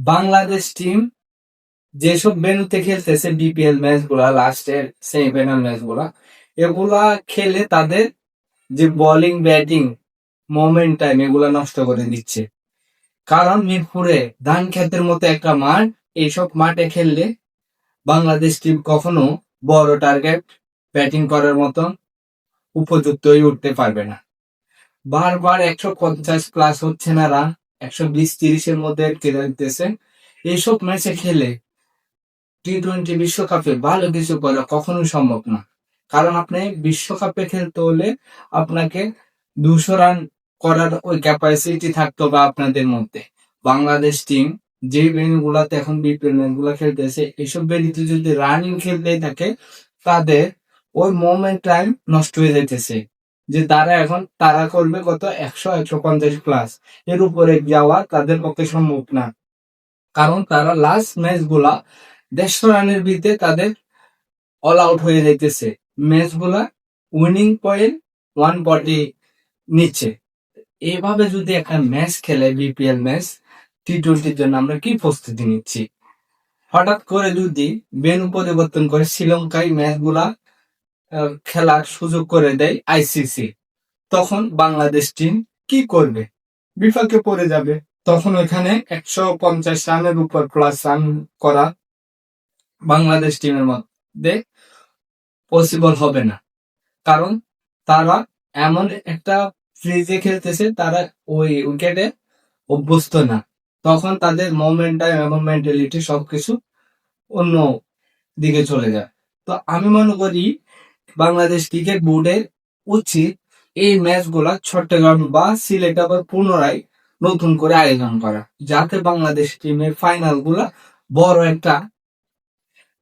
Bangladesh team যেসব ভেন্যুতে খেলতেছে বিপিএল ম্যাচ গুলা, লাস্টের সেমিফাইনাল ম্যাচ গুলা, এগুলা খেলে তাদের যে বোলিং ব্যাটিং মোমেন্টাম এগুলা নষ্ট করে দিচ্ছে। কারণ মিরপুরে ধান ক্ষেতের মতো একটা মাঠ, এইসব মাঠে খেললে বাংলাদেশ টিম কখনো বড় টার্গেট ব্যাটিং করার মতন উপযুক্ত হয়ে উঠতে পারবে না। বারবার 150+ হচ্ছে না রান, 120-30-এর মধ্যে খেলে দিতেছে। এইসব ম্যাচে খেলে টি-20 বিশ্বকাপে ভালো কিছু করা কখনোই সম্ভব না। কারণ আপনি বিশ্বকাপে খেলতে হলে আপনাকে 200 রান করার ওই ক্যাপাসিটি থাকতে হবে আপনাদের মধ্যে। বাংলাদেশ টিম যে ভেন্যু গুলাতে এখন বিপিএল ম্যাচ গুলা খেলতেছে, এইসব ভেন্যুতে যদি রানিং খেলতেই থাকে, তাদের ওই মোমেন্ট টাইম নষ্ট হয়ে যাইতেছে। যে তারা এখন তারা করবে কত 100-150+, এর উপরে যাওয়া তাদের পক্ষে সম্ভব না। কারণ তারা লাস্ট ম্যাচ গুলা 150 রানের ভিতরে তাদের অল আউট হয়ে যাইতেছে। ম্যাচ গুলা উইনিং পয়েন্ট 140 নিচ্ছে। এইভাবে যদি একটা ম্যাচ খেলে বিপিএল ম্যাচ, টি-20-র জন্য আমরা কি প্রস্তুতি নিচ্ছি? হঠাৎ করে যদি ভেন্যু পরিবর্তন করে শ্রীলঙ্কায় ম্যাচ গুলা খেলার সুযোগ করে দেয় আইসিসি, তখন বাংলাদেশ টিম কি করবে? বিপাকে পড়ে যাবে। তখন ওখানে 150 রানের উপর প্লাস রান করা বাংলাদেশ টিমের মধ্যে পসিবল হবে না। কারণ তারা এমন একটা ফ্রিজে খেলতেছে, তারা ওই উইকেটে অভ্যস্ত না। তখন তাদের মোমেন্টাম এবং মেন্টালিটি সবকিছু অন্য দিকে চলে যায়। তো আমি মনে করি বাংলাদেশ ক্রিকেট বোর্ডের উচিত এই ম্যাচগুলা চট্টগ্রাম বা সিলেটে আবার পুনরায় নতুন করে আয়োজন করা, যাতে বাংলাদেশ টিমের ফাইনাল গুলা বড় একটা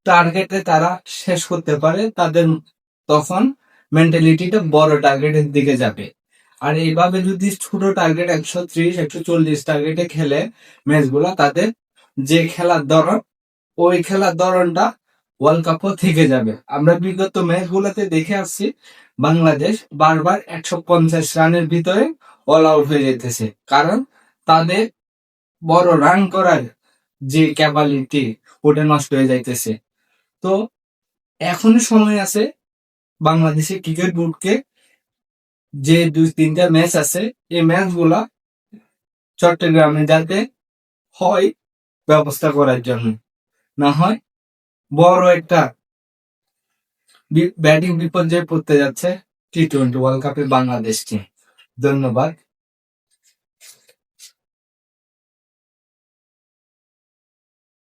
টার্গেটে তারা শেষ করতে পারে। তাদের তখন মেন্টালিটিটা বড় টার্গেটের দিকে যাবে। আর এইভাবে যদি ছোট টার্গেট 130-140 টার্গেটে খেলে ম্যাচগুলা, তাদের যে খেলার ধরন, ওই খেলার ধরনটা ওয়ার্ল্ড কাপও থেকে যাবে। আমরা বিগত ম্যাচগুলোতে দেখে আসছি বাংলাদেশ বারবার 150 রানের ভিতরে অল আউট হয়ে যেতেছে। কারণ তাদের বড় রান করার যে ক্যাপাবিলিটি, ওটা নষ্ট হয়ে যাইতেছে। তো এখনো সময় আছে বাংলাদেশের ক্রিকেট বোর্ডকে, যে 2-3টা ম্যাচ আছে এই ম্যাচ গুলা চট্টগ্রামে যাতে হয় ব্যবস্থা করার জন্য, না হয় বড় একটা ব্যাটিং বিপর্যয়ে পড়তে যাচ্ছে টি-20 ওয়ার্ল্ড কাপে বাংলাদেশ টিম। ধন্যবাদ।